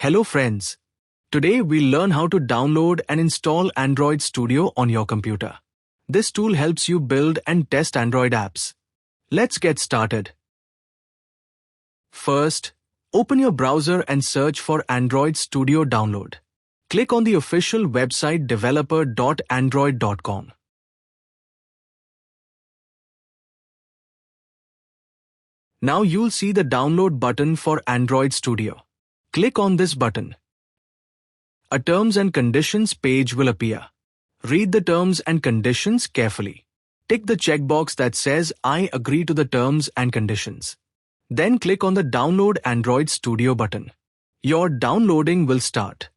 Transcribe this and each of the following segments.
Hello friends. Today we'll learn how to download and install Android Studio on your computer. This tool helps you build and test Android apps. Let's get started. First, open your browser and search for Android Studio download. Click on the official website developer.android.com. Now you'll see the download button for Android Studio. Click on this button. A terms and conditions page will appear. Read the terms and conditions carefully. Tick the checkbox that says I agree to the terms and conditions. Then click on the Download Android Studio button. Your downloading will start.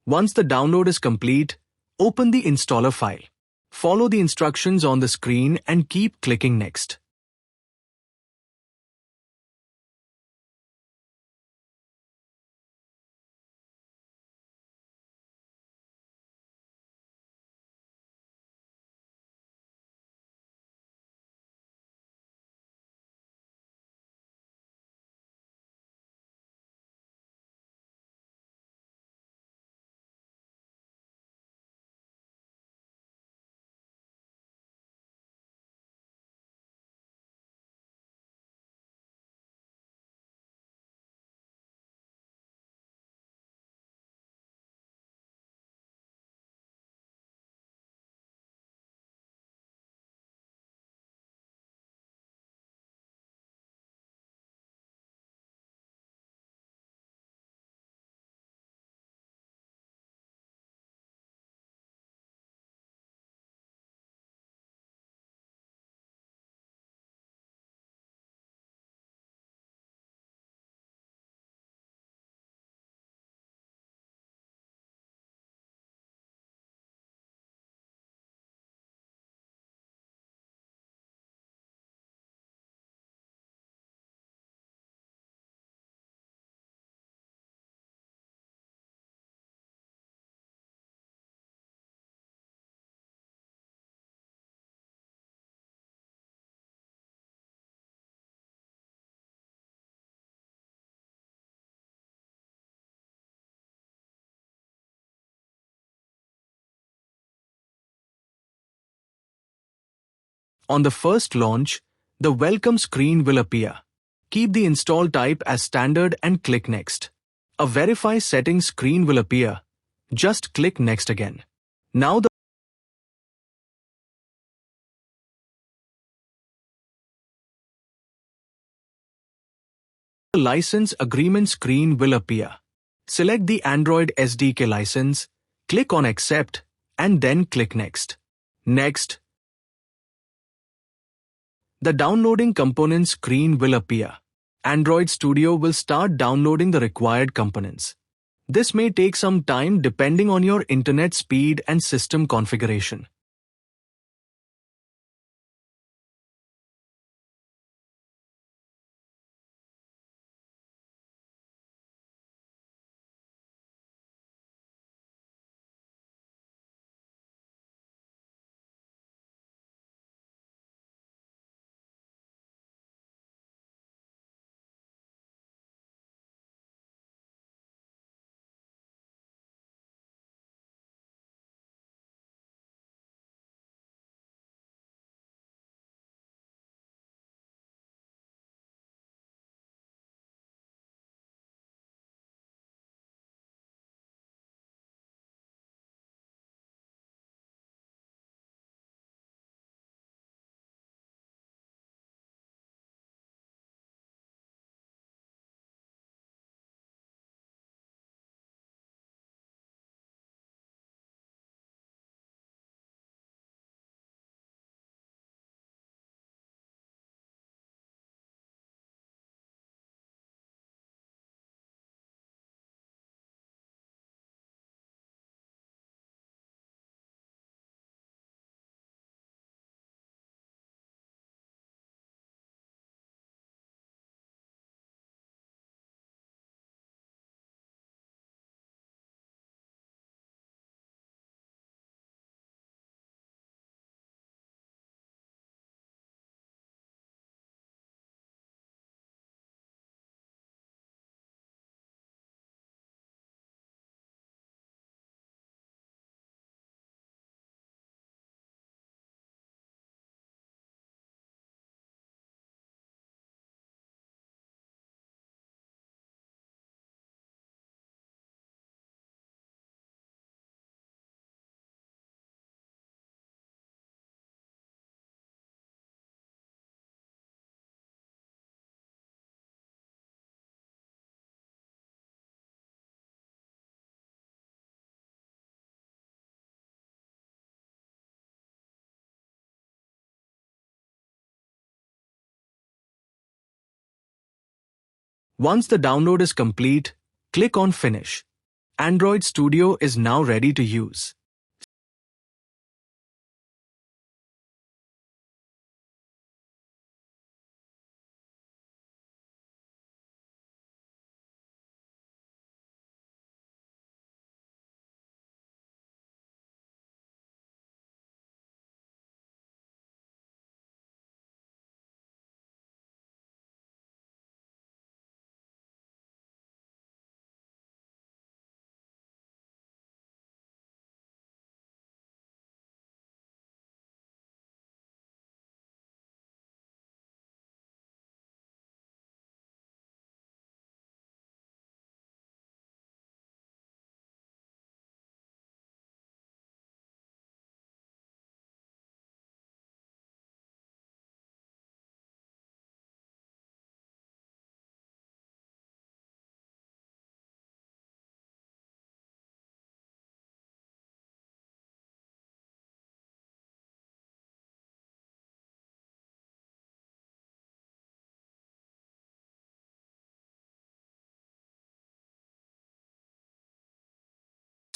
Once the download is complete, open the installer file. Follow the instructions on the screen and keep clicking Next. On the first launch, the welcome screen will appear. Keep the install type as standard and click Next. A Verify settings screen will appear. Just click Next again. Now the license agreement screen will appear. Select the Android SDK license, click on Accept, and then click Next. Next. The downloading components screen will appear. Android Studio will start downloading the required components. This may take some time depending on your internet speed and system configuration. Once the download is complete, click on Finish. Android Studio is now ready to use.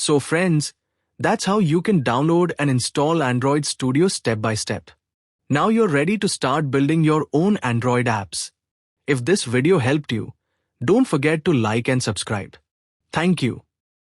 So friends, that's how you can download and install Android Studio step by step. Now you're ready to start building your own Android apps. If this video helped you, don't forget to like and subscribe. Thank you.